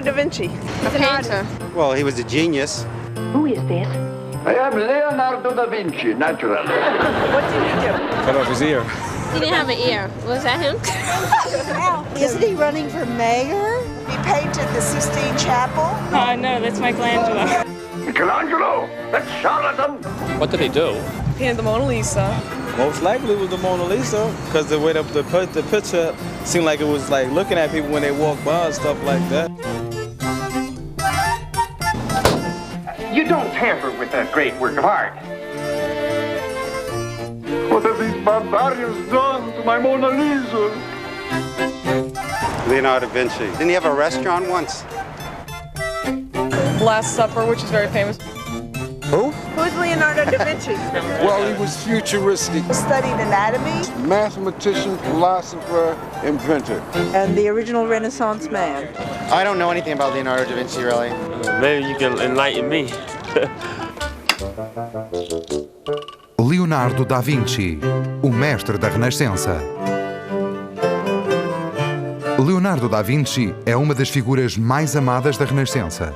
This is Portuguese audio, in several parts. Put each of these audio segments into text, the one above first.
Leonardo da Vinci. A painter. Well, he was a genius. Who is this? I am Leonardo da Vinci, naturally. What did he do? Cut off his ear. He didn't have an ear. Was that him? Isn't he running for mayor? He painted the Sistine Chapel. No, that's Michelangelo. Michelangelo, that charlatan. What did he do? Painted the Mona Lisa. Most likely it was the Mona Lisa, because the way the picture seemed like it was like looking at people when they walk by and stuff like that. You don't tamper with that great work of art. What have these barbarians done to my Mona Lisa? Leonardo da Vinci. Didn't he have a restaurant once? Last Supper, which is very famous. Who? Who's Leonardo da Vinci? Well, he was futuristic. Studied anatomy. Mathematician, philosopher, inventor. And the original Renaissance man. I don't know anything about Leonardo da Vinci, really. Maybe you can enlighten me. Leonardo da Vinci, o mestre da Renascença. Leonardo da Vinci é uma das figuras mais amadas da Renascença.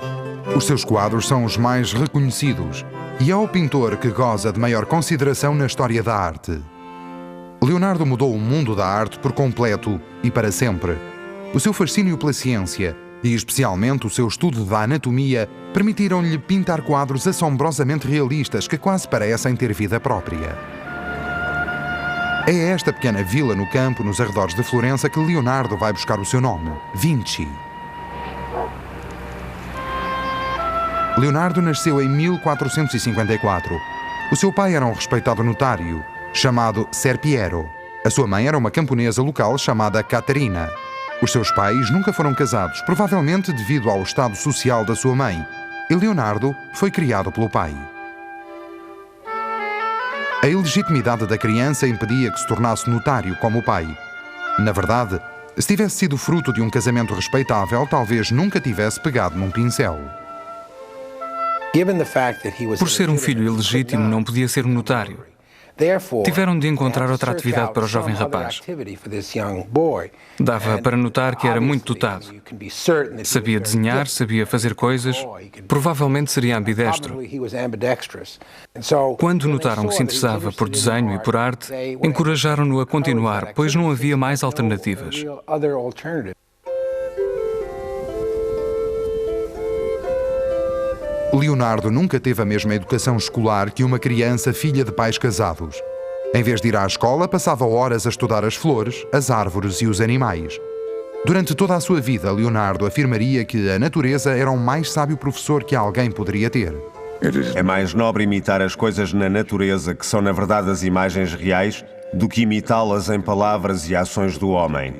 Os seus quadros são os mais reconhecidos e é o pintor que goza de maior consideração na história da arte. Leonardo mudou o mundo da arte por completo e para sempre. O seu fascínio pela ciência e especialmente o seu estudo da anatomia permitiram-lhe pintar quadros assombrosamente realistas que quase parecem ter vida própria. É esta pequena vila no campo, nos arredores de Florença, que Leonardo vai buscar o seu nome, Vinci. Leonardo nasceu em 1454. O seu pai era um respeitado notário, chamado Ser Piero. A sua mãe era uma camponesa local chamada Caterina. Os seus pais nunca foram casados, provavelmente devido ao estado social da sua mãe, e Leonardo foi criado pelo pai. A ilegitimidade da criança impedia que se tornasse notário como o pai. Na verdade, se tivesse sido fruto de um casamento respeitável, talvez nunca tivesse pegado num pincel. Por ser um filho ilegítimo, não podia ser um notário. Tiveram de encontrar outra atividade para o jovem rapaz. Dava para notar que era muito dotado. Sabia desenhar, sabia fazer coisas, provavelmente seria ambidestro. Quando notaram que se interessava por desenho e por arte, encorajaram-no a continuar, pois não havia mais alternativas. Leonardo nunca teve a mesma educação escolar que uma criança filha de pais casados. Em vez de ir à escola, passava horas a estudar as flores, as árvores e os animais. Durante toda a sua vida, Leonardo afirmaria que a natureza era o mais sábio professor que alguém poderia ter. É mais nobre imitar as coisas na natureza, que são na verdade as imagens reais, do que imitá-las em palavras e ações do homem.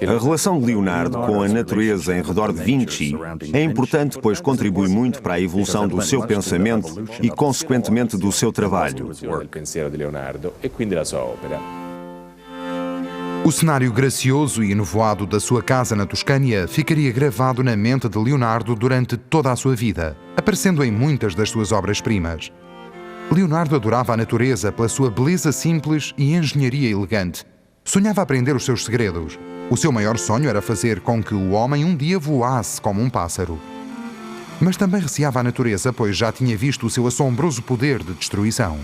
A relação de Leonardo com a natureza em redor de Vinci é importante, pois contribui muito para a evolução do seu pensamento e, consequentemente, do seu trabalho. O cenário gracioso e enovoado da sua casa na Toscânia ficaria gravado na mente de Leonardo durante toda a sua vida, aparecendo em muitas das suas obras-primas. Leonardo adorava a natureza pela sua beleza simples e engenharia elegante. Sonhava aprender os seus segredos. O seu maior sonho era fazer com que o homem um dia voasse como um pássaro. Mas também receava a natureza, pois já tinha visto o seu assombroso poder de destruição.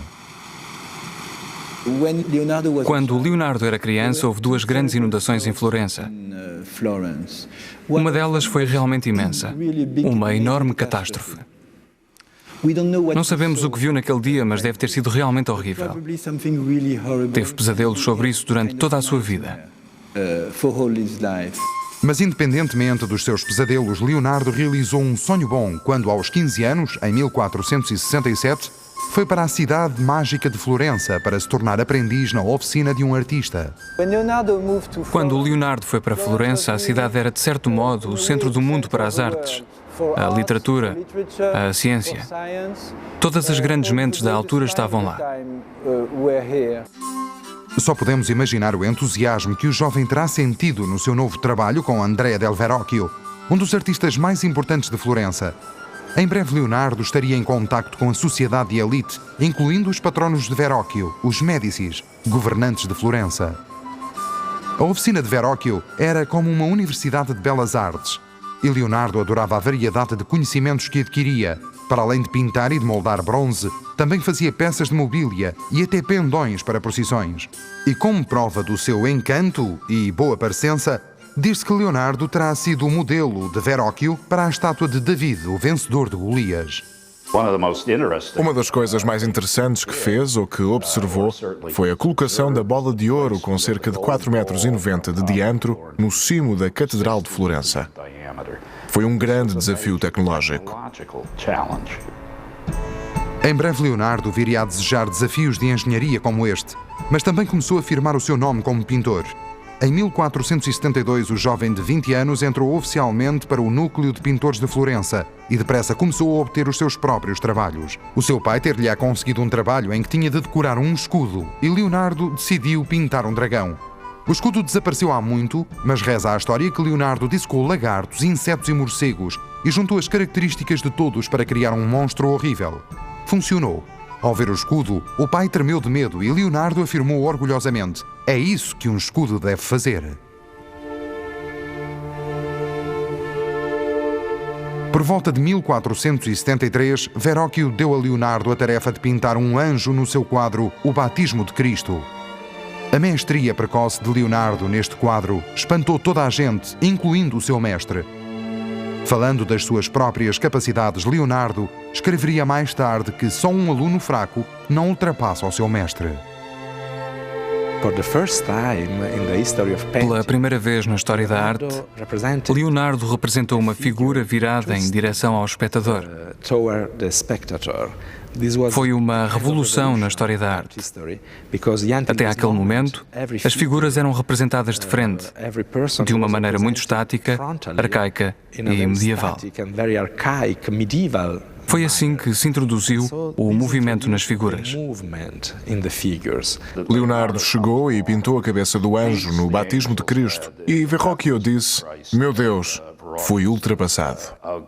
Quando Leonardo era criança, houve duas grandes inundações em Florença. Uma delas foi realmente imensa. Uma enorme catástrofe. Não sabemos o que viu naquele dia, mas deve ter sido realmente horrível. Teve pesadelos sobre isso durante toda a sua vida. Mas independentemente dos seus pesadelos, Leonardo realizou um sonho bom quando, aos 15 anos, em 1467, foi para a cidade mágica de Florença para se tornar aprendiz na oficina de um artista. Quando Leonardo foi para Florença, a cidade era, de certo modo, o centro do mundo para as artes. A literatura, a ciência. Todas as grandes mentes da altura estavam lá. Só podemos imaginar o entusiasmo que o jovem terá sentido no seu novo trabalho com Andrea del Verrocchio, um dos artistas mais importantes de Florença. Em breve, Leonardo estaria em contacto com a sociedade de elite, incluindo os patronos de Verrocchio, os Médicis, governantes de Florença. A oficina de Verrocchio era como uma universidade de belas artes e Leonardo adorava a variedade de conhecimentos que adquiria. Para além de pintar e de moldar bronze, também fazia peças de mobília e até pendões para procissões. E como prova do seu encanto e boa parecença, diz-se que Leonardo terá sido o modelo de Verrocchio para a estátua de David, o vencedor de Golias. Uma das coisas mais interessantes que fez ou que observou foi a colocação da bola de ouro com cerca de 4,90 metros de diâmetro no cimo da Catedral de Florença. Foi um grande desafio tecnológico. Em breve, Leonardo viria a desejar desafios de engenharia como este, mas também começou a firmar o seu nome como pintor. Em 1472, o jovem de 20 anos entrou oficialmente para o Núcleo de Pintores de Florença e depressa começou a obter os seus próprios trabalhos. O seu pai ter-lhe-á conseguido um trabalho em que tinha de decorar um escudo e Leonardo decidiu pintar um dragão. O escudo desapareceu há muito, mas reza a história que Leonardo dissecou lagartos, insetos e morcegos e juntou as características de todos para criar um monstro horrível. Funcionou. Ao ver o escudo, o pai tremeu de medo e Leonardo afirmou orgulhosamente: "É isso que um escudo deve fazer." Por volta de 1473, Verrocchio deu a Leonardo a tarefa de pintar um anjo no seu quadro O Batismo de Cristo. A mestria precoce de Leonardo neste quadro espantou toda a gente, incluindo o seu mestre. Falando das suas próprias capacidades, Leonardo escreveria mais tarde que só um aluno fraco não ultrapassa o seu mestre. Pela primeira vez na história da arte, Leonardo representou uma figura virada em direção ao espectador. Foi uma revolução na história da arte. Até aquele momento, as figuras eram representadas de frente, de uma maneira muito estática, arcaica e medieval. Foi assim que se introduziu o movimento nas figuras. Leonardo chegou e pintou a cabeça do anjo no Batismo de Cristo. E Verrocchio disse: "Meu Deus, fui ultrapassado.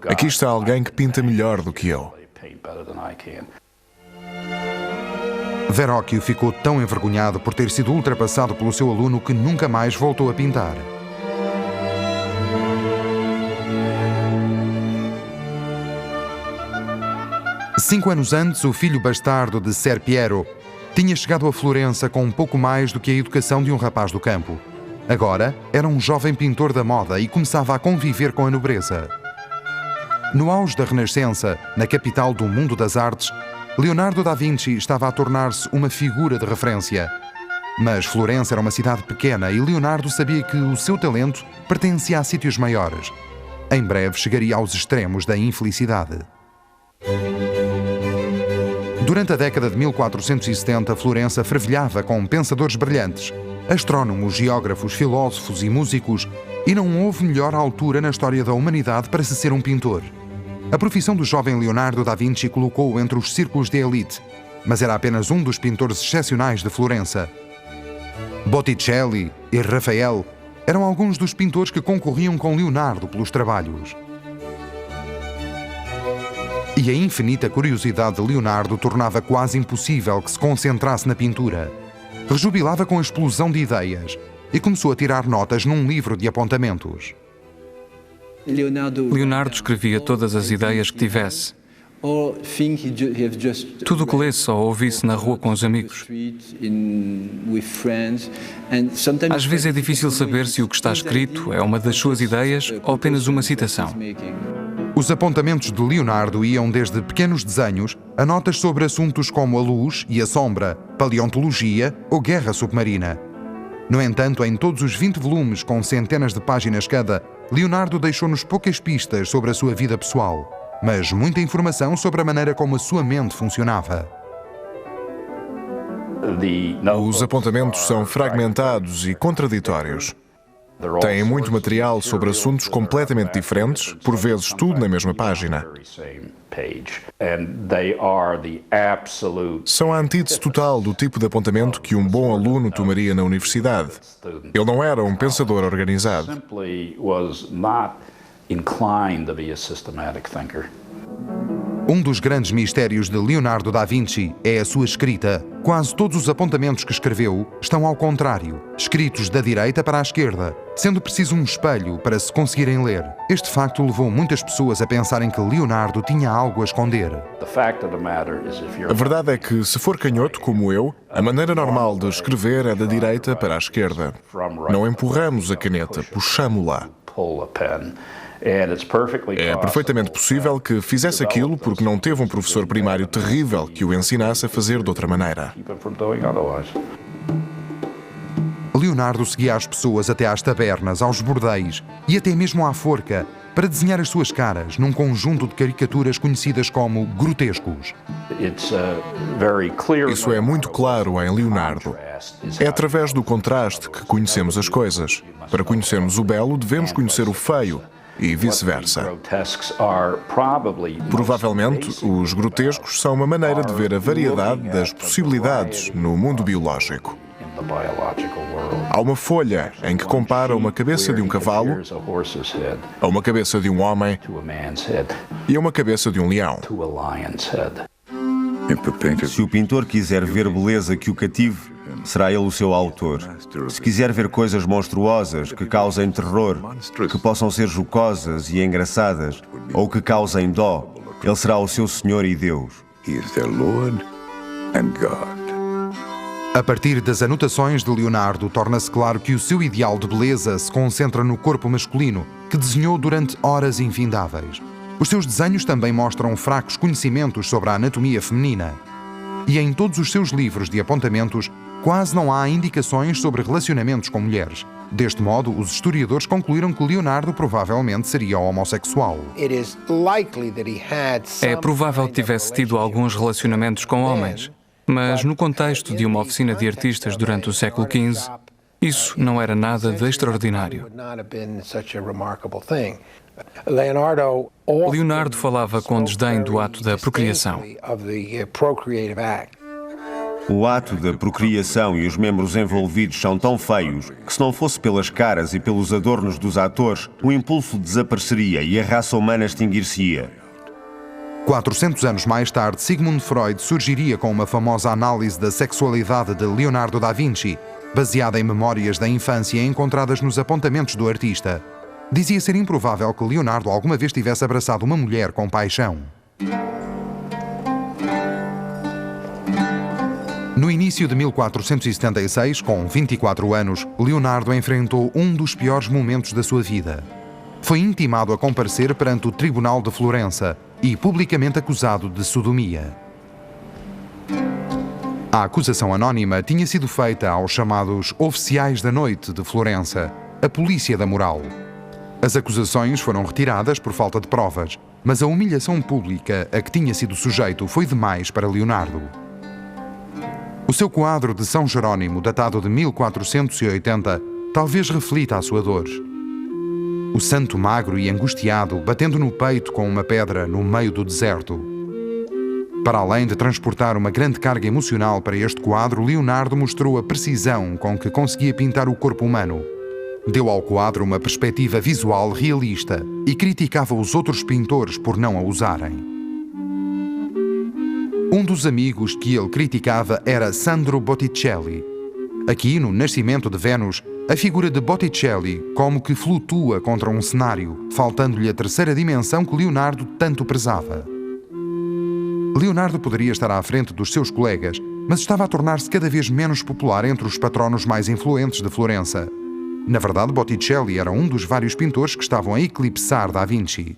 Aqui está alguém que pinta melhor do que eu." Verrocchio ficou tão envergonhado por ter sido ultrapassado pelo seu aluno que nunca mais voltou a pintar. Cinco anos antes, o filho bastardo de Ser Piero tinha chegado a Florença com um pouco mais do que a educação de um rapaz do campo. Agora, era um jovem pintor da moda e começava a conviver com a nobreza. No auge da Renascença, na capital do mundo das artes, Leonardo da Vinci estava a tornar-se uma figura de referência. Mas Florença era uma cidade pequena e Leonardo sabia que o seu talento pertencia a sítios maiores. Em breve chegaria aos extremos da infelicidade. Durante a década de 1470, Florença fervilhava com pensadores brilhantes, astrónomos, geógrafos, filósofos e músicos, e não houve melhor altura na história da humanidade para se ser um pintor. A profissão do jovem Leonardo da Vinci colocou-o entre os círculos de elite, mas era apenas um dos pintores excepcionais de Florença. Botticelli e Rafael eram alguns dos pintores que concorriam com Leonardo pelos trabalhos. E a infinita curiosidade de Leonardo tornava quase impossível que se concentrasse na pintura. Rejubilava com a explosão de ideias e começou a tirar notas num livro de apontamentos. Leonardo escrevia todas as ideias que tivesse. Tudo o que lesse ou ouvisse na rua com os amigos. Às vezes é difícil saber se o que está escrito é uma das suas ideias ou apenas uma citação. Os apontamentos de Leonardo iam desde pequenos desenhos a notas sobre assuntos como a luz e a sombra, paleontologia ou guerra submarina. No entanto, em todos os 20 volumes com centenas de páginas cada, Leonardo deixou-nos poucas pistas sobre a sua vida pessoal, mas muita informação sobre a maneira como a sua mente funcionava. Os apontamentos são fragmentados e contraditórios. Têm muito material sobre assuntos completamente diferentes, por vezes tudo na mesma página. São a antítese total do tipo de apontamento que um bom aluno tomaria na universidade. Ele não era um pensador organizado. Um dos grandes mistérios de Leonardo da Vinci é a sua escrita. Quase todos os apontamentos que escreveu estão ao contrário, escritos da direita para a esquerda, sendo preciso um espelho para se conseguirem ler. Este facto levou muitas pessoas a pensarem que Leonardo tinha algo a esconder. A verdade é que, se for canhoto como eu, a maneira normal de escrever é da direita para a esquerda. Não empurramos a caneta, puxamo-la. É perfeitamente possível que fizesse aquilo porque não teve um professor primário terrível que o ensinasse a fazer de outra maneira. Leonardo seguia as pessoas até às tabernas, aos bordéis e até mesmo à forca para desenhar as suas caras num conjunto de caricaturas conhecidas como grotescos. Isso é muito claro em Leonardo. É através do contraste que conhecemos as coisas. Para conhecermos o belo, devemos conhecer o feio. E vice-versa. Provavelmente, os grotescos são uma maneira de ver a variedade das possibilidades no mundo biológico. Há uma folha em que compara uma cabeça de um cavalo a uma cabeça de um homem e a uma cabeça de um leão. Se o pintor quiser ver beleza que o cative, será ele o seu autor. Se quiser ver coisas monstruosas que causem terror, que possam ser jocosas e engraçadas, ou que causem dó, ele será o seu Senhor e Deus. A partir das anotações de Leonardo, torna-se claro que o seu ideal de beleza se concentra no corpo masculino, que desenhou durante horas infindáveis. Os seus desenhos também mostram fracos conhecimentos sobre a anatomia feminina. E em todos os seus livros de apontamentos, quase não há indicações sobre relacionamentos com mulheres. Deste modo, os historiadores concluíram que Leonardo provavelmente seria homossexual. É provável que tivesse tido alguns relacionamentos com homens, mas no contexto de uma oficina de artistas durante o século XV, isso não era nada de extraordinário. Leonardo falava com desdém do ato da procriação. O ato da procriação e os membros envolvidos são tão feios que, se não fosse pelas caras e pelos adornos dos atores, o impulso desapareceria e a raça humana extinguir-se-ia. 400 anos mais tarde, Sigmund Freud surgiria com uma famosa análise da sexualidade de Leonardo da Vinci, baseada em memórias da infância encontradas nos apontamentos do artista. Dizia ser improvável que Leonardo alguma vez tivesse abraçado uma mulher com paixão. No início de 1476, com 24 anos, Leonardo enfrentou um dos piores momentos da sua vida. Foi intimado a comparecer perante o Tribunal de Florença e publicamente acusado de sodomia. A acusação anónima tinha sido feita aos chamados Oficiais da Noite de Florença, a polícia da moral. As acusações foram retiradas por falta de provas, mas a humilhação pública a que tinha sido sujeito foi demais para Leonardo. O seu quadro de São Jerónimo, datado de 1480, talvez reflita a sua dor. O santo magro e angustiado, batendo no peito com uma pedra no meio do deserto. Para além de transportar uma grande carga emocional para este quadro, Leonardo mostrou a precisão com que conseguia pintar o corpo humano. Deu ao quadro uma perspectiva visual realista e criticava os outros pintores por não a usarem. Um dos amigos que ele criticava era Sandro Botticelli. Aqui, no Nascimento de Vênus, a figura de Botticelli como que flutua contra um cenário, faltando-lhe a terceira dimensão que Leonardo tanto prezava. Leonardo poderia estar à frente dos seus colegas, mas estava a tornar-se cada vez menos popular entre os patronos mais influentes de Florença. Na verdade, Botticelli era um dos vários pintores que estavam a eclipsar Da Vinci.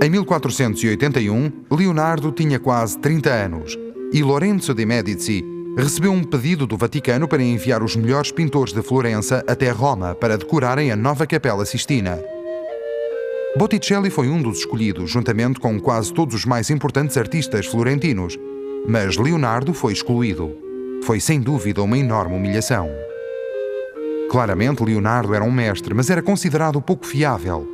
Em 1481, Leonardo tinha quase 30 anos e Lorenzo de Medici recebeu um pedido do Vaticano para enviar os melhores pintores de Florença até Roma para decorarem a nova Capela Sistina. Botticelli foi um dos escolhidos, juntamente com quase todos os mais importantes artistas florentinos, mas Leonardo foi excluído. Foi sem dúvida uma enorme humilhação. Claramente, Leonardo era um mestre, mas era considerado pouco fiável.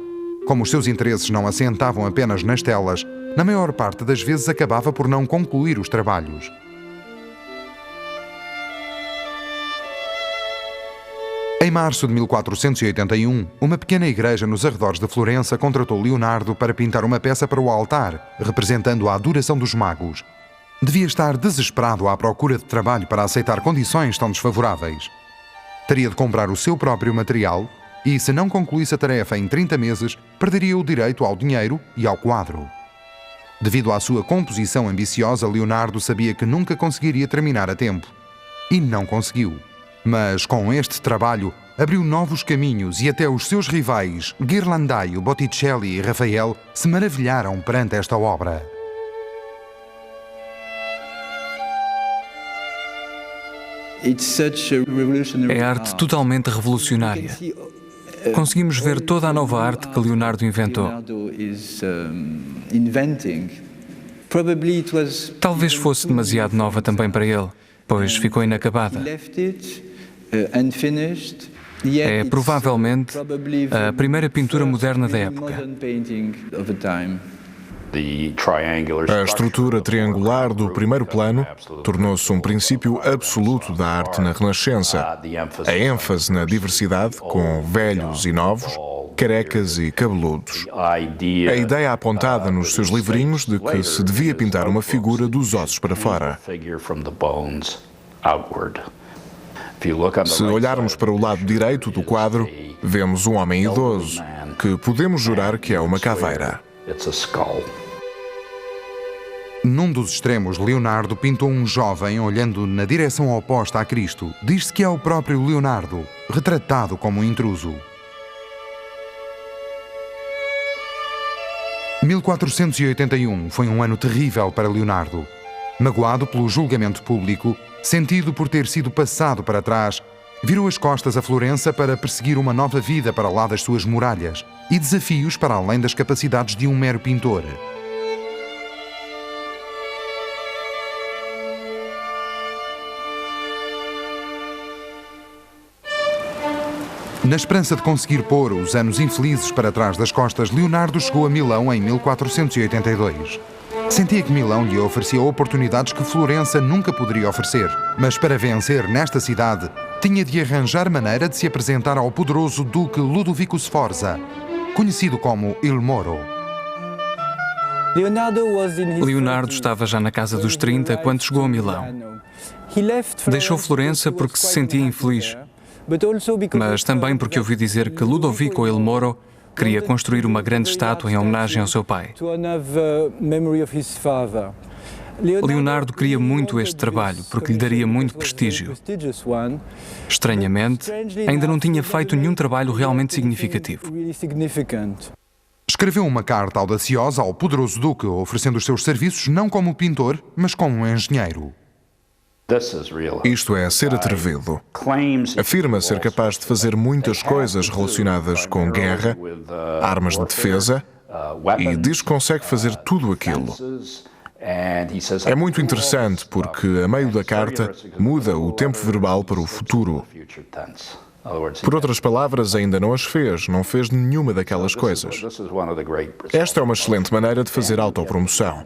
Como os seus interesses não assentavam apenas nas telas, na maior parte das vezes acabava por não concluir os trabalhos. Em março de 1481, uma pequena igreja nos arredores de Florença contratou Leonardo para pintar uma peça para o altar, representando a adoração dos magos. Devia estar desesperado à procura de trabalho para aceitar condições tão desfavoráveis. Teria de comprar o seu próprio material e, se não concluísse a tarefa em 30 meses, perderia o direito ao dinheiro e ao quadro. Devido à sua composição ambiciosa, Leonardo sabia que nunca conseguiria terminar a tempo. E não conseguiu. Mas, com este trabalho, abriu novos caminhos e até os seus rivais, Ghirlandaio, Botticelli e Rafael, se maravilharam perante esta obra. É arte totalmente revolucionária. Conseguimos ver toda a nova arte que Leonardo inventou. Talvez fosse demasiado nova também para ele, pois ficou inacabada. É provavelmente a primeira pintura moderna da época. A estrutura triangular do primeiro plano tornou-se um princípio absoluto da arte na Renascença. A ênfase na diversidade, com velhos e novos, carecas e cabeludos. A ideia apontada nos seus livrinhos de que se devia pintar uma figura dos ossos para fora. Se olharmos para o lado direito do quadro, vemos um homem idoso, que podemos jurar que é uma caveira. Num dos extremos, Leonardo pintou um jovem olhando na direção oposta a Cristo. Diz-se que é o próprio Leonardo, retratado como um intruso. 1481 foi um ano terrível para Leonardo. Magoado pelo julgamento público, sentido por ter sido passado para trás, virou as costas a Florença para perseguir uma nova vida para lá das suas muralhas e desafios para além das capacidades de um mero pintor. Na esperança de conseguir pôr os anos infelizes para trás das costas, Leonardo chegou a Milão em 1482. Sentia que Milão lhe oferecia oportunidades que Florença nunca poderia oferecer, mas para vencer nesta cidade, tinha de arranjar maneira de se apresentar ao poderoso duque Ludovico Sforza, conhecido como Il Moro. Leonardo estava já na casa dos 30 quando chegou a Milão. Deixou Florença porque se sentia infeliz, mas também porque ouviu dizer que Ludovico Il Moro queria construir uma grande estátua em homenagem ao seu pai. Leonardo queria muito este trabalho porque lhe daria muito prestígio. Estranhamente, ainda não tinha feito nenhum trabalho realmente significativo. Escreveu uma carta audaciosa ao poderoso duque, oferecendo os seus serviços não como pintor, mas como um engenheiro. Isto é ser atrevido. Afirma ser capaz de fazer muitas coisas relacionadas com guerra, armas de defesa, e diz que consegue fazer tudo aquilo. É muito interessante porque, a meio da carta, muda o tempo verbal para o futuro. Por outras palavras, ainda não as fez, não fez nenhuma daquelas coisas. Esta é uma excelente maneira de fazer autopromoção.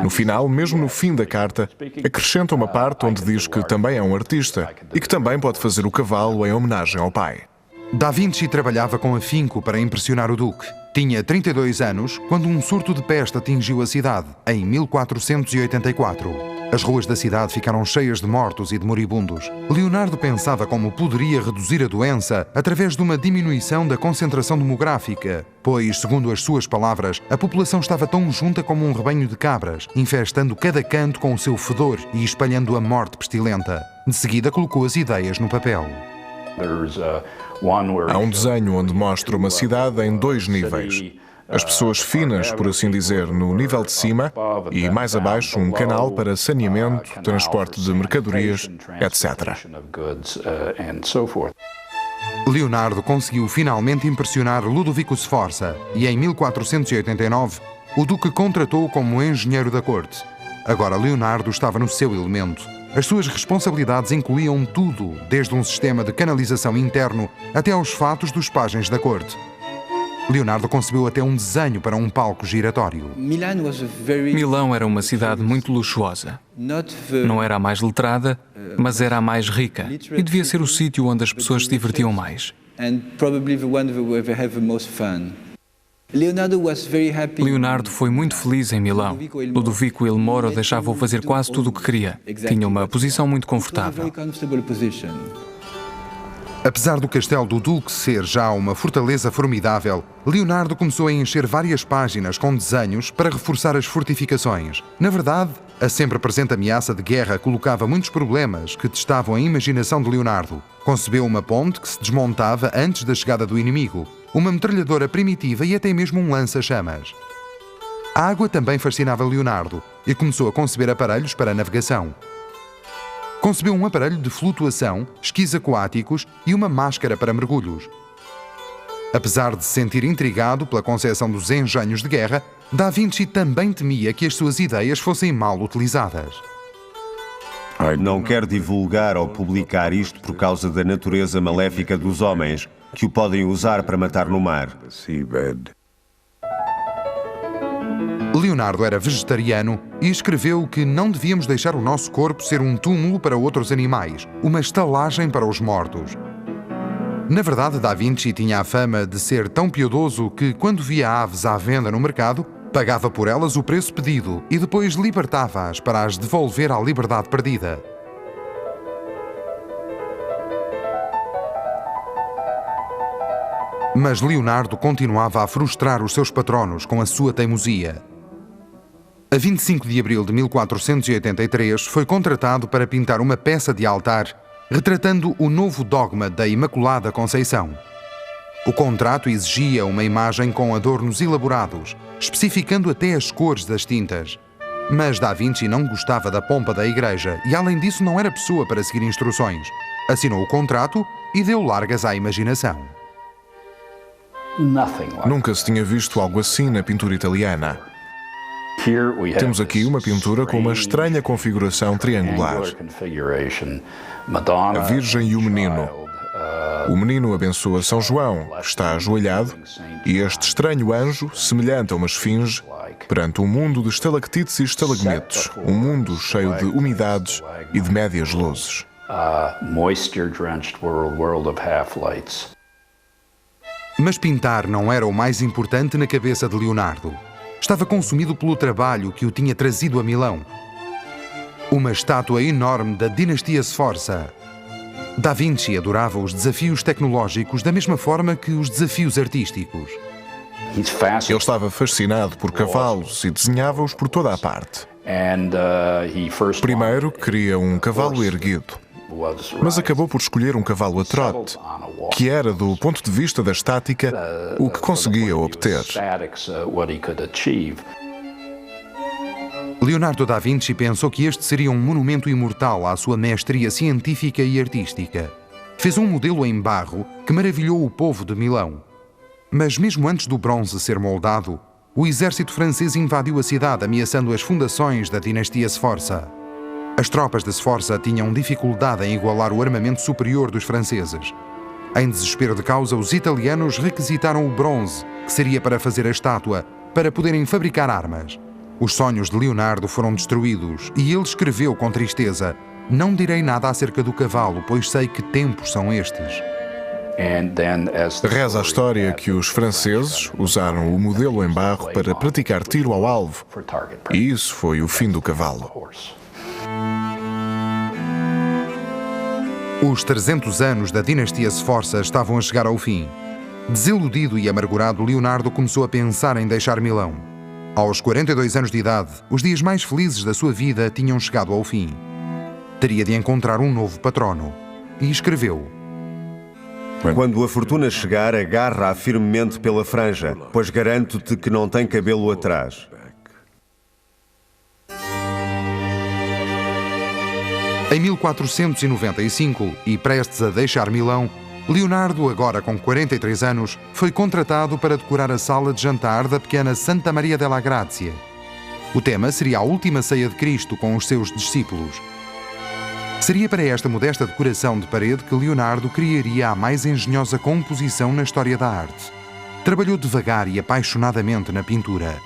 No final, mesmo no fim da carta, acrescenta uma parte onde diz que também é um artista e que também pode fazer o cavalo em homenagem ao pai. Da Vinci trabalhava com afinco para impressionar o duque. Tinha 32 anos quando um surto de peste atingiu a cidade, em 1484. As ruas da cidade ficaram cheias de mortos e de moribundos. Leonardo pensava como poderia reduzir a doença através de uma diminuição da concentração demográfica, pois, segundo as suas palavras, a população estava tão junta como um rebanho de cabras, infestando cada canto com o seu fedor e espalhando a morte pestilenta. De seguida colocou as ideias no papel. Há um desenho onde mostra uma cidade em 2 níveis. As pessoas finas, por assim dizer, no nível de cima e mais abaixo um canal para saneamento, transporte de mercadorias, etc. Leonardo conseguiu finalmente impressionar Ludovico Sforza e em 1489 o duque contratou-o como engenheiro da corte. Agora Leonardo estava no seu elemento. As suas responsabilidades incluíam tudo, desde um sistema de canalização interno até aos fatos dos pajens da corte. Leonardo concebeu até um desenho para um palco giratório. Milão era uma cidade muito luxuosa. Não era a mais letrada, mas era a mais rica. E devia ser o sítio onde as pessoas se divertiam mais. Leonardo foi muito feliz em Milão. Ludovico Il Moro deixava-o fazer quase tudo o que queria. Tinha uma posição muito confortável. Apesar do castelo do Duque ser já uma fortaleza formidável, Leonardo começou a encher várias páginas com desenhos para reforçar as fortificações. Na verdade, a sempre presente ameaça de guerra colocava muitos problemas que testavam a imaginação de Leonardo. Concebeu uma ponte que se desmontava antes da chegada do inimigo, uma metralhadora primitiva e até mesmo um lança-chamas. A água também fascinava Leonardo e começou a conceber aparelhos para a navegação. Concebeu um aparelho de flutuação, esquis aquáticos e uma máscara para mergulhos. Apesar de se sentir intrigado pela concepção dos engenhos de guerra, Da Vinci também temia que as suas ideias fossem mal utilizadas. Não quer divulgar ou publicar isto por causa da natureza maléfica dos homens, que o podem usar para matar no mar. Leonardo era vegetariano e escreveu que não devíamos deixar o nosso corpo ser um túmulo para outros animais, uma estalagem para os mortos. Na verdade, Da Vinci tinha a fama de ser tão piedoso que, quando via aves à venda no mercado, pagava por elas o preço pedido e depois libertava-as para as devolver à liberdade perdida. Mas Leonardo continuava a frustrar os seus patronos com a sua teimosia. A 25 de abril de 1483 foi contratado para pintar uma peça de altar retratando o novo dogma da Imaculada Conceição. O contrato exigia uma imagem com adornos elaborados, especificando até as cores das tintas. Mas Da Vinci não gostava da pompa da igreja e, além disso, não era pessoa para seguir instruções. Assinou o contrato e deu largas à imaginação. Nunca se tinha visto algo assim na pintura italiana. Temos aqui uma pintura com uma estranha configuração triangular. A Virgem e o Menino. O menino abençoa São João, que está ajoelhado, e este estranho anjo, semelhante a uma esfinge, perante um mundo de estalactites e estalagmites, um mundo cheio de umidades e de médias luzes. Mas pintar não era o mais importante na cabeça de Leonardo. Estava consumido pelo trabalho que o tinha trazido a Milão. Uma estátua enorme da dinastia Sforza. Da Vinci adorava os desafios tecnológicos da mesma forma que os desafios artísticos. Ele estava fascinado por cavalos e desenhava-os por toda a parte. Primeiro queria um cavalo erguido, mas acabou por escolher um cavalo a trote, que era, do ponto de vista da estática, o que conseguia obter. Leonardo da Vinci pensou que este seria um monumento imortal à sua mestria científica e artística. Fez um modelo em barro que maravilhou o povo de Milão. Mas mesmo antes do bronze ser moldado, o exército francês invadiu a cidade, ameaçando as fundações da dinastia Sforza. As tropas de Sforza tinham dificuldade em igualar o armamento superior dos franceses. Em desespero de causa, os italianos requisitaram o bronze, que seria para fazer a estátua, para poderem fabricar armas. Os sonhos de Leonardo foram destruídos e ele escreveu com tristeza: "Não direi nada acerca do cavalo, pois sei que tempos são estes." Reza a história que os franceses usaram o modelo em barro para praticar tiro ao alvo, e isso foi o fim do cavalo. Os 300 anos da dinastia Sforza estavam a chegar ao fim. Desiludido e amargurado, Leonardo começou a pensar em deixar Milão. Aos 42 anos de idade, os dias mais felizes da sua vida tinham chegado ao fim. Teria de encontrar um novo patrono. E escreveu: "Quando a fortuna chegar, agarra-a firmemente pela franja, pois garanto-te que não tem cabelo atrás." Em 1495, e prestes a deixar Milão, Leonardo, agora com 43 anos, foi contratado para decorar a sala de jantar da pequena Santa Maria della Grazia. O tema seria a última ceia de Cristo com os seus discípulos. Seria para esta modesta decoração de parede que Leonardo criaria a mais engenhosa composição na história da arte. Trabalhou devagar e apaixonadamente na pintura.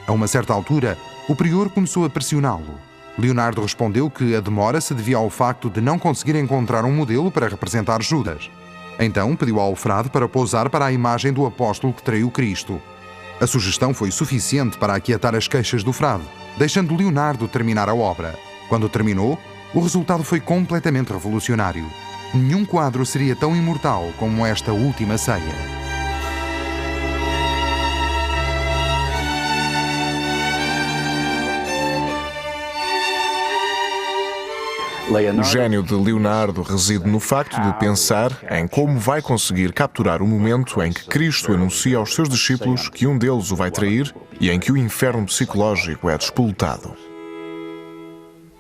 A uma certa altura, o prior começou a pressioná-lo. Leonardo respondeu que a demora se devia ao facto de não conseguir encontrar um modelo para representar Judas. Então pediu ao frade para pousar para a imagem do apóstolo que traiu Cristo. A sugestão foi suficiente para aquietar as queixas do frade, deixando Leonardo terminar a obra. Quando terminou, o resultado foi completamente revolucionário. Nenhum quadro seria tão imortal como esta última ceia. O gênio de Leonardo reside no facto de pensar em como vai conseguir capturar o momento em que Cristo anuncia aos seus discípulos que um deles o vai trair e em que o inferno psicológico é despolutado.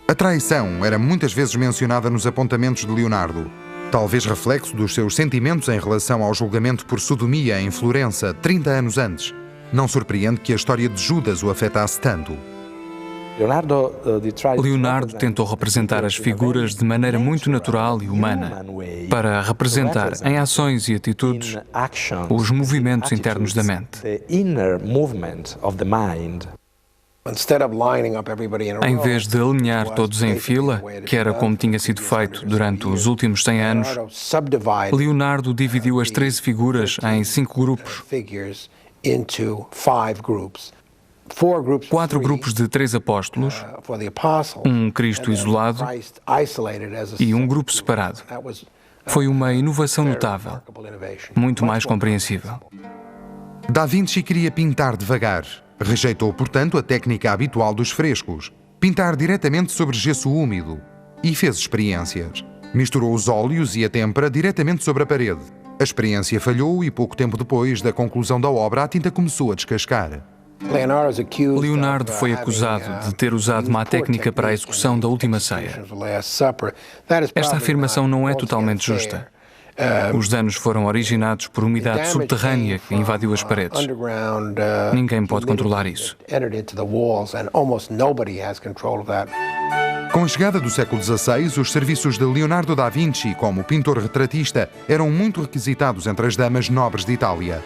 A traição era muitas vezes mencionada nos apontamentos de Leonardo, talvez reflexo dos seus sentimentos em relação ao julgamento por sodomia em Florença 30 anos antes. Não surpreende que a história de Judas o afetasse tanto. Leonardo tentou representar as figuras de maneira muito natural e humana, para representar em ações e atitudes os movimentos internos da mente. Em vez de alinhar todos em fila, que era como tinha sido feito durante os últimos 100 anos, Leonardo dividiu as 13 figuras em 5 grupos. 4 grupos de 3 apóstolos, um Cristo isolado e um grupo separado. Foi uma inovação notável, muito mais compreensível. Da Vinci queria pintar devagar. Rejeitou, portanto, a técnica habitual dos frescos, pintar diretamente sobre gesso úmido, e fez experiências. Misturou os óleos e a têmpera diretamente sobre a parede. A experiência falhou e pouco tempo depois da conclusão da obra a tinta começou a descascar. Leonardo foi acusado de ter usado má técnica para a execução da última ceia. Esta afirmação não é totalmente justa. Os danos foram originados por umidade subterrânea que invadiu as paredes. Ninguém pode controlar isso. Com a chegada do século XVI, os serviços de Leonardo da Vinci como pintor-retratista eram muito requisitados entre as damas nobres de Itália.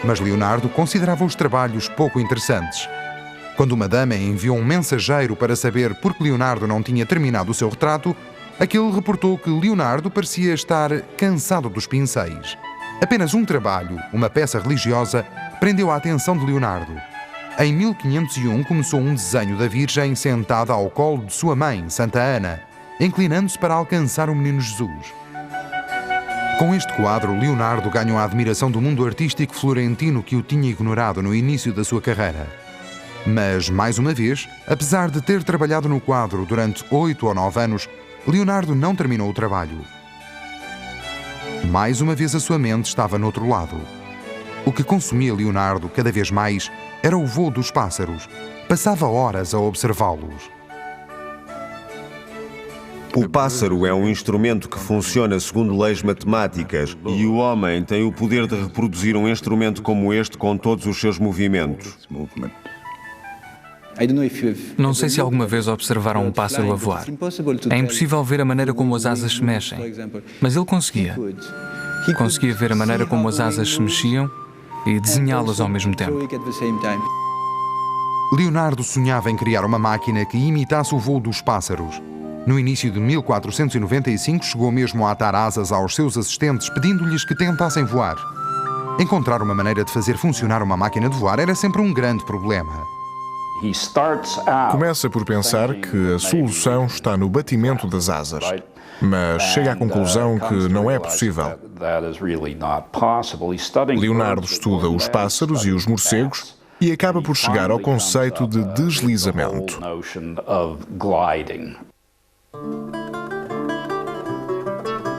Mas Leonardo considerava os trabalhos pouco interessantes. Quando uma dama enviou um mensageiro para saber por que Leonardo não tinha terminado o seu retrato, aquele reportou que Leonardo parecia estar cansado dos pincéis. Apenas um trabalho, uma peça religiosa, prendeu a atenção de Leonardo. Em 1501 começou um desenho da Virgem sentada ao colo de sua mãe, Santa Ana, inclinando-se para alcançar o menino Jesus. Com este quadro, Leonardo ganhou a admiração do mundo artístico florentino que o tinha ignorado no início da sua carreira. Mas, mais uma vez, apesar de ter trabalhado no quadro durante 8 ou 9 anos, Leonardo não terminou o trabalho. Mais uma vez a sua mente estava no outro lado. O que consumia Leonardo cada vez mais era o voo dos pássaros. Passava horas a observá-los. O pássaro é um instrumento que funciona segundo leis matemáticas e o homem tem o poder de reproduzir um instrumento como este com todos os seus movimentos. Não sei se alguma vez observaram um pássaro a voar. É impossível ver a maneira como as asas se mexem, mas ele conseguia. Conseguia ver a maneira como as asas se mexiam e desenhá-las ao mesmo tempo. Leonardo sonhava em criar uma máquina que imitasse o voo dos pássaros. No início de 1495, chegou mesmo a atar asas aos seus assistentes, pedindo-lhes que tentassem voar. Encontrar uma maneira de fazer funcionar uma máquina de voar era sempre um grande problema. Começa por pensar que a solução está no batimento das asas, mas chega à conclusão que não é possível. Leonardo estuda os pássaros e os morcegos e acaba por chegar ao conceito de deslizamento.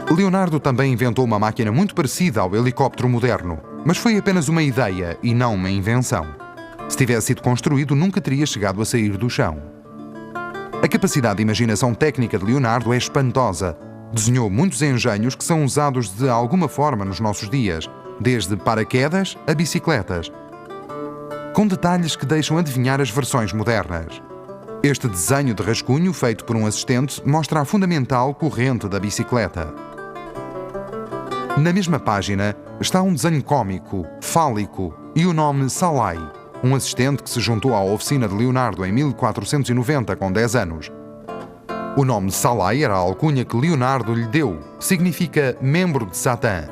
Leonardo também inventou uma máquina muito parecida ao helicóptero moderno, mas foi apenas uma ideia e não uma invenção. Se tivesse sido construído, nunca teria chegado a sair do chão. A capacidade de imaginação técnica de Leonardo é espantosa. Desenhou muitos engenhos que são usados de alguma forma nos nossos dias, desde paraquedas a bicicletas, com detalhes que deixam adivinhar as versões modernas. Este desenho de rascunho, feito por um assistente, mostra a fundamental corrente da bicicleta. Na mesma página está um desenho cômico, fálico e o nome Salai, um assistente que se juntou à oficina de Leonardo em 1490 com 10 anos. O nome Salai era a alcunha que Leonardo lhe deu, significa membro de Satã.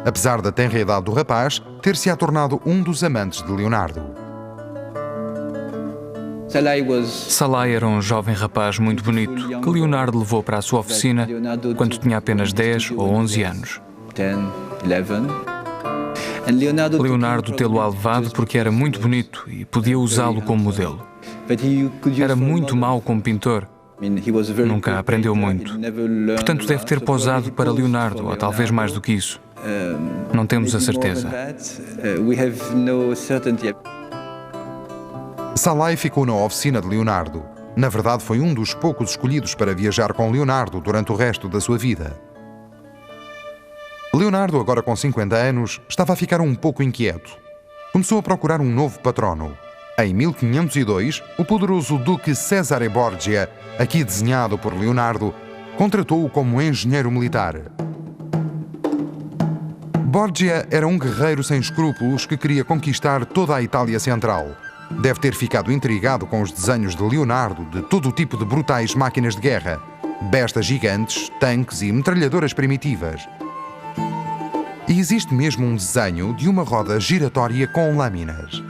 apesar da tenra idade do rapaz ter-se-á tornado um dos amantes de Leonardo. Salai era um jovem rapaz muito bonito que Leonardo levou para a sua oficina quando tinha apenas 10 ou 11 anos. Leonardo tê-lo-á levado porque era muito bonito e podia usá-lo como modelo. Era muito mau como pintor. Nunca aprendeu muito. Portanto, deve ter posado para Leonardo, ou talvez mais do que isso. Não temos a certeza. Salai ficou na oficina de Leonardo. Na verdade, foi um dos poucos escolhidos para viajar com Leonardo durante o resto da sua vida. Leonardo, agora com 50 anos, estava a ficar um pouco inquieto. Começou a procurar um novo patrono. Em 1502, o poderoso Duque Cesare Borgia, aqui desenhado por Leonardo, contratou-o como engenheiro militar. Borgia era um guerreiro sem escrúpulos que queria conquistar toda a Itália Central. Deve ter ficado intrigado com os desenhos de Leonardo de todo o tipo de brutais máquinas de guerra, bestas gigantes, tanques e metralhadoras primitivas. E existe mesmo um desenho de uma roda giratória com lâminas.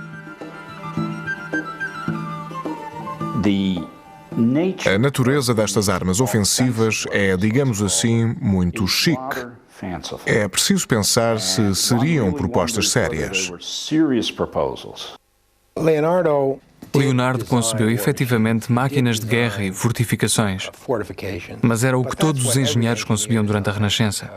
A natureza destas armas ofensivas é, digamos assim, muito chique. É preciso pensar se seriam propostas sérias. Leonardo concebeu efetivamente máquinas de guerra e fortificações, mas era o que todos os engenheiros concebiam durante a Renascença.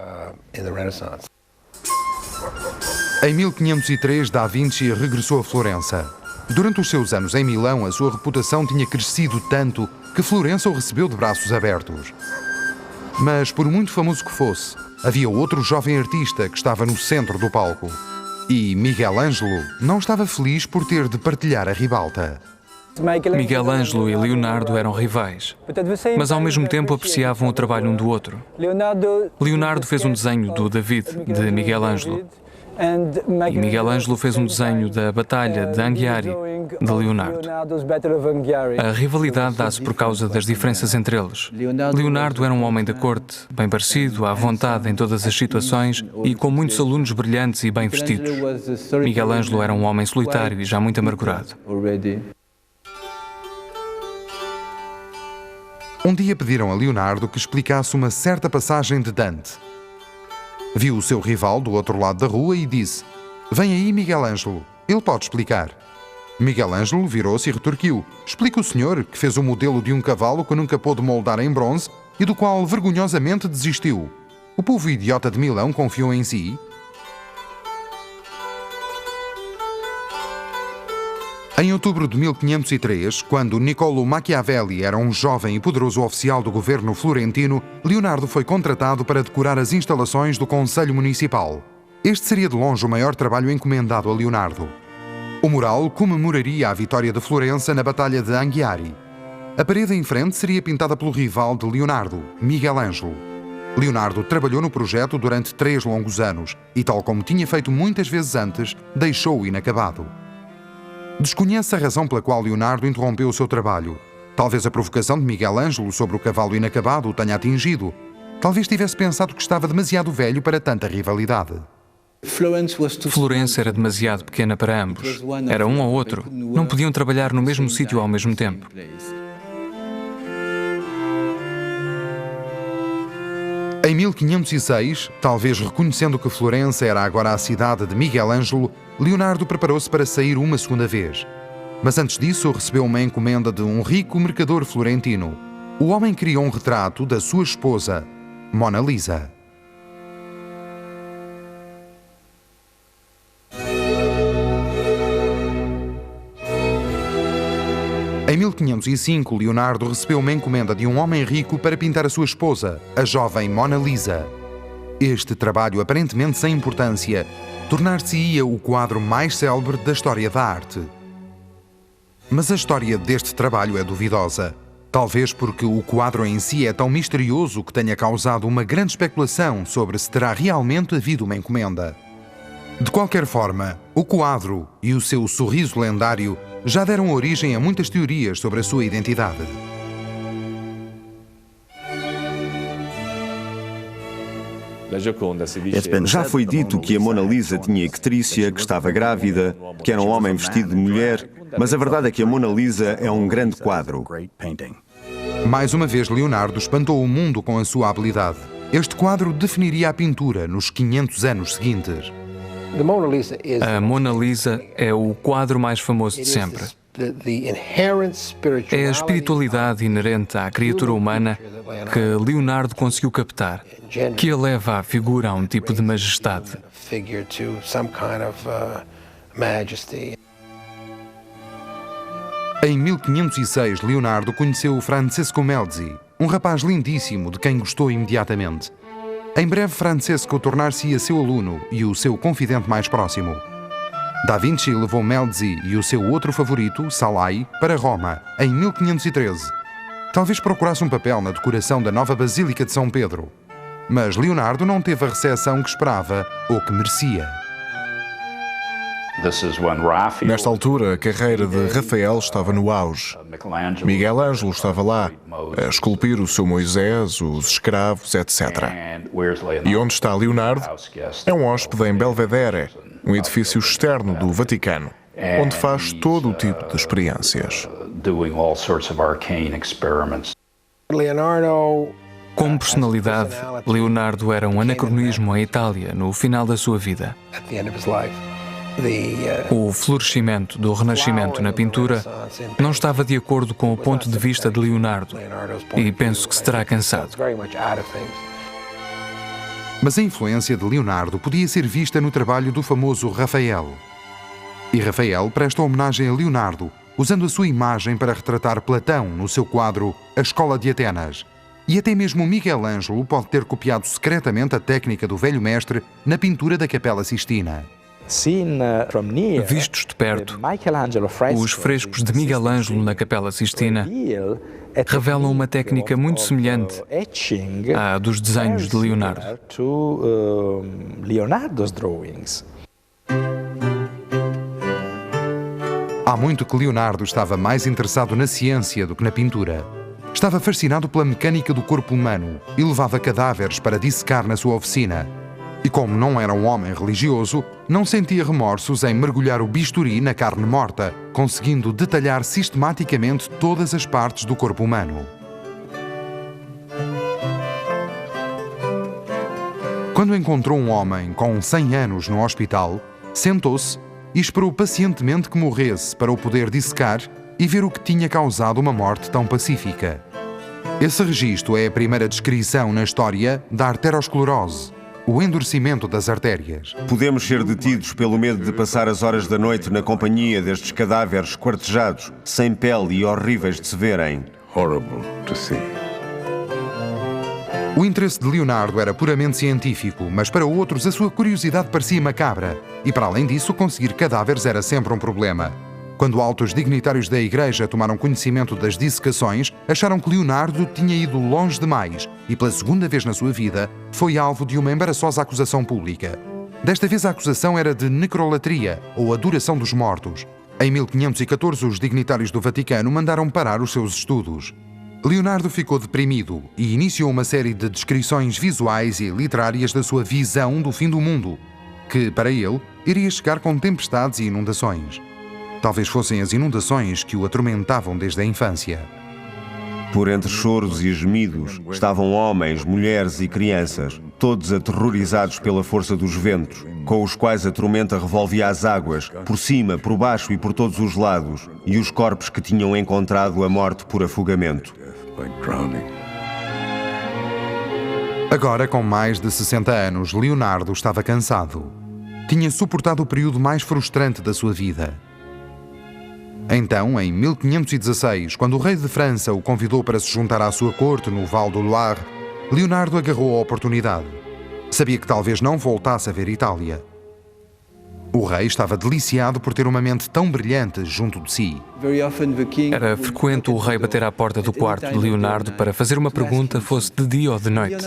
Em 1503, Da Vinci regressou a Florença. Durante os seus anos em Milão, a sua reputação tinha crescido tanto que Florença o recebeu de braços abertos. Mas, por muito famoso que fosse, havia outro jovem artista que estava no centro do palco. E Miguel Ângelo não estava feliz por ter de partilhar a ribalta. Miguel Ângelo e Leonardo eram rivais, mas ao mesmo tempo apreciavam o trabalho um do outro. Leonardo fez um desenho do David, de Miguel Ângelo, e Miguel Ângelo fez um desenho da Batalha de Anghiari, de Leonardo. A rivalidade dá-se por causa das diferenças entre eles. Leonardo era um homem da corte, bem parecido, à vontade em todas as situações e com muitos alunos brilhantes e bem vestidos. Miguel Ângelo era um homem solitário e já muito amargurado. Um dia pediram a Leonardo que explicasse uma certa passagem de Dante. Viu o seu rival do outro lado da rua e disse: "Vem aí, Miguel Ângelo, ele pode explicar." Miguel Ângelo virou-se e retorquiu: "Explica o senhor que fez o modelo de um cavalo que nunca pôde moldar em bronze e do qual vergonhosamente desistiu. O povo idiota de Milão confiou em si?" Em outubro de 1503, quando Niccolo Machiavelli era um jovem e poderoso oficial do governo florentino, Leonardo foi contratado para decorar as instalações do Conselho Municipal. Este seria de longe o maior trabalho encomendado a Leonardo. O mural comemoraria a vitória de Florença na Batalha de Anghiari. A parede em frente seria pintada pelo rival de Leonardo, Miguel Ângelo. Leonardo trabalhou no projeto durante 3 longos anos e, tal como tinha feito muitas vezes antes, deixou-o inacabado. Desconhece a razão pela qual Leonardo interrompeu o seu trabalho. Talvez a provocação de Miguel Ângelo sobre o cavalo inacabado o tenha atingido. Talvez tivesse pensado que estava demasiado velho para tanta rivalidade. Florença era demasiado pequena para ambos. Era um ou outro. Não podiam trabalhar no mesmo sítio ao mesmo tempo. Em 1506, talvez reconhecendo que Florença era agora a cidade de Miguel Ângelo, Leonardo preparou-se para sair uma segunda vez. Mas antes disso, recebeu uma encomenda de um rico mercador florentino. O homem criou um retrato da sua esposa, Mona Lisa. Em 1505, Leonardo recebeu uma encomenda de um homem rico para pintar a sua esposa, a jovem Mona Lisa. Este trabalho, aparentemente sem importância, tornar-se-ia o quadro mais célebre da história da arte. Mas a história deste trabalho é duvidosa. Talvez porque o quadro em si é tão misterioso que tenha causado uma grande especulação sobre se terá realmente havido uma encomenda. De qualquer forma, o quadro e o seu sorriso lendário já deram origem a muitas teorias sobre a sua identidade. Já foi dito que a Mona Lisa tinha icterícia, que estava grávida, que era um homem vestido de mulher, mas a verdade é que a Mona Lisa é um grande quadro. Mais uma vez, Leonardo espantou o mundo com a sua habilidade. Este quadro definiria a pintura nos 500 anos seguintes. A Mona Lisa é o quadro mais famoso de sempre. É a espiritualidade inerente à criatura humana que Leonardo conseguiu captar, que a leva à figura a um tipo de majestade. Em 1506, Leonardo conheceu Francesco Melzi, um rapaz lindíssimo de quem gostou imediatamente. Em breve, Francesco tornar-se-ia seu aluno e o seu confidente mais próximo. Da Vinci levou Melzi e o seu outro favorito, Salai, para Roma, em 1513. Talvez procurasse um papel na decoração da nova Basílica de São Pedro. Mas Leonardo não teve a recepção que esperava ou que merecia. Nesta altura, a carreira de Rafael estava no auge. Miguel Ângelo estava lá, a esculpir o seu Moisés, os escravos, etc. E onde está Leonardo? É um hóspede em Belvedere, um edifício externo do Vaticano, onde faz todo o tipo de experiências. Como personalidade, Leonardo era um anacronismo à Itália no final da sua vida. O florescimento do Renascimento na pintura não estava de acordo com o ponto de vista de Leonardo e penso que se terá cansado. Mas a influência de Leonardo podia ser vista no trabalho do famoso Rafael. E Rafael presta homenagem a Leonardo, usando a sua imagem para retratar Platão no seu quadro A Escola de Atenas. E até mesmo Miguel Ângelo pode ter copiado secretamente a técnica do velho mestre na pintura da Capela Sistina. Vistos de perto, os frescos de Miguel Ângelo na Capela Sistina revelam uma técnica muito semelhante à dos desenhos de Leonardo. Há muito que Leonardo estava mais interessado na ciência do que na pintura. Estava fascinado pela mecânica do corpo humano e levava cadáveres para dissecar na sua oficina. E como não era um homem religioso, não sentia remorsos em mergulhar o bisturi na carne morta, conseguindo detalhar sistematicamente todas as partes do corpo humano. Quando encontrou um homem com 100 anos no hospital, sentou-se e esperou pacientemente que morresse para o poder dissecar e ver o que tinha causado uma morte tão pacífica. Esse registro é a primeira descrição na história da arteriosclerose, o endurecimento das artérias. Podemos ser detidos pelo medo de passar as horas da noite na companhia destes cadáveres esquartejados, sem pele e horríveis de se verem. O interesse de Leonardo era puramente científico, mas para outros a sua curiosidade parecia macabra. E para além disso, conseguir cadáveres era sempre um problema. Quando altos dignitários da Igreja tomaram conhecimento das dissecações, acharam que Leonardo tinha ido longe demais e, pela segunda vez na sua vida, foi alvo de uma embaraçosa acusação pública. Desta vez a acusação era de necrolatria, ou adoração dos mortos. Em 1514, os dignitários do Vaticano mandaram parar os seus estudos. Leonardo ficou deprimido e iniciou uma série de descrições visuais e literárias da sua visão do fim do mundo, que, para ele, iria chegar com tempestades e inundações. Talvez fossem as inundações que o atormentavam desde a infância. Por entre choros e gemidos estavam homens, mulheres e crianças, todos aterrorizados pela força dos ventos, com os quais a tormenta revolvia as águas, por cima, por baixo e por todos os lados, e os corpos que tinham encontrado a morte por afogamento. Agora, com mais de 60 anos, Leonardo estava cansado. Tinha suportado o período mais frustrante da sua vida. Então, em 1516, quando o rei de França o convidou para se juntar à sua corte no Val do Loire, Leonardo agarrou a oportunidade. Sabia que talvez não voltasse a ver Itália. O rei estava deliciado por ter uma mente tão brilhante junto de si. Era frequente o rei bater à porta do quarto de Leonardo para fazer uma pergunta, fosse de dia ou de noite.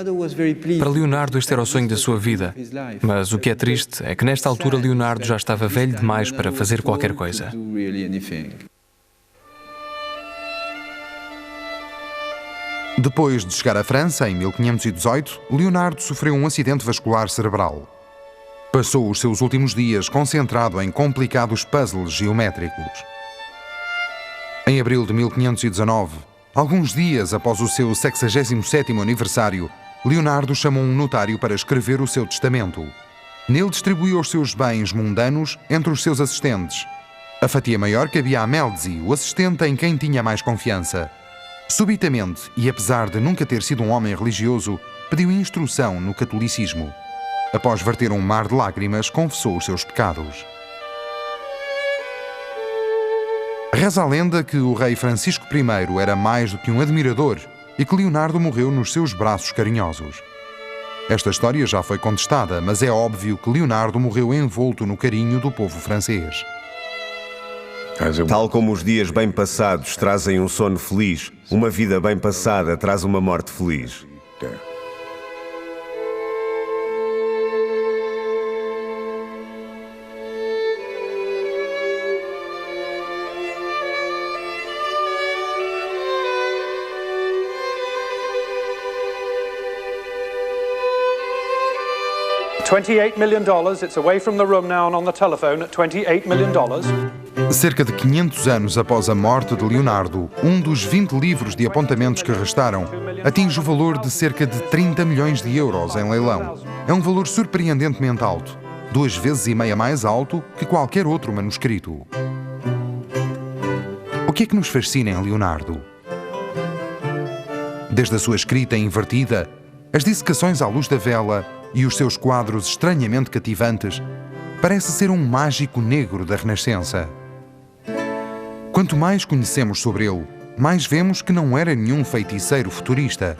Para Leonardo este era o sonho da sua vida, mas o que é triste é que nesta altura Leonardo já estava velho demais para fazer qualquer coisa. Depois de chegar à França, em 1518, Leonardo sofreu um acidente vascular cerebral. Passou os seus últimos dias concentrado em complicados puzzles geométricos. Em abril de 1519, alguns dias após o seu 67º aniversário, Leonardo chamou um notário para escrever o seu testamento. Nele distribuiu os seus bens mundanos entre os seus assistentes. A fatia maior cabia a Melzi, o assistente em quem tinha mais confiança. Subitamente, e apesar de nunca ter sido um homem religioso, pediu instrução no catolicismo. Após verter um mar de lágrimas, confessou os seus pecados. Reza a lenda que o rei Francisco I era mais do que um admirador e que Leonardo morreu nos seus braços carinhosos. Esta história já foi contestada, mas é óbvio que Leonardo morreu envolto no carinho do povo francês. Tal como os dias bem passados trazem um sono feliz, uma vida bem passada traz uma morte feliz. $28 million. It's away from the room now and on the telephone at $28 million. Cerca de 500 anos após a morte de Leonardo, um dos 20 livros de apontamentos que restaram atinge o valor de cerca de 30 milhões de euros em leilão. É um valor surpreendentemente alto, 2,5 vezes mais alto que qualquer outro manuscrito. O que é que nos fascina em Leonardo? Desde a sua escrita invertida, as dissecações à luz da vela e os seus quadros estranhamente cativantes, parece ser um mágico negro da Renascença. Quanto mais conhecemos sobre ele, mais vemos que não era nenhum feiticeiro futurista.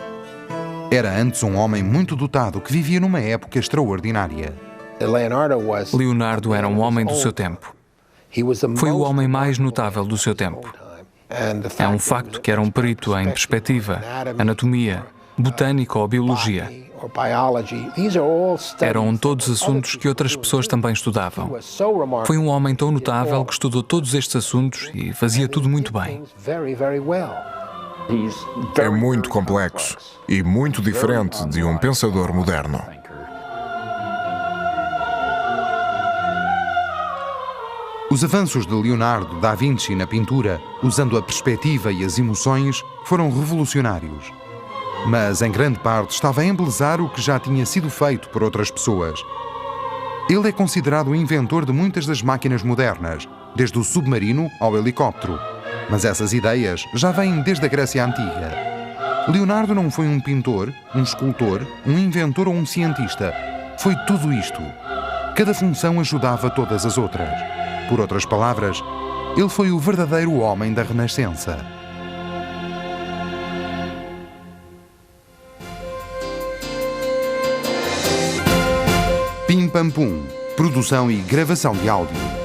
Era antes um homem muito dotado que vivia numa época extraordinária. Leonardo era um homem do seu tempo. Foi o homem mais notável do seu tempo. É um facto que era um perito em perspectiva, anatomia, botânica ou biologia. Eram todos assuntos que outras pessoas também estudavam. Foi um homem tão notável que estudou todos estes assuntos e fazia tudo muito bem. É muito complexo e muito diferente de um pensador moderno. Os avanços de Leonardo da Vinci na pintura, usando a perspectiva e as emoções, foram revolucionários. Mas, em grande parte, estava a embelezar o que já tinha sido feito por outras pessoas. Ele é considerado o inventor de muitas das máquinas modernas, desde o submarino ao helicóptero. Mas essas ideias já vêm desde a Grécia Antiga. Leonardo não foi um pintor, um escultor, um inventor ou um cientista. Foi tudo isto. Cada função ajudava todas as outras. Por outras palavras, ele foi o verdadeiro homem da Renascença. Pim Pam Pum, produção e gravação de áudio.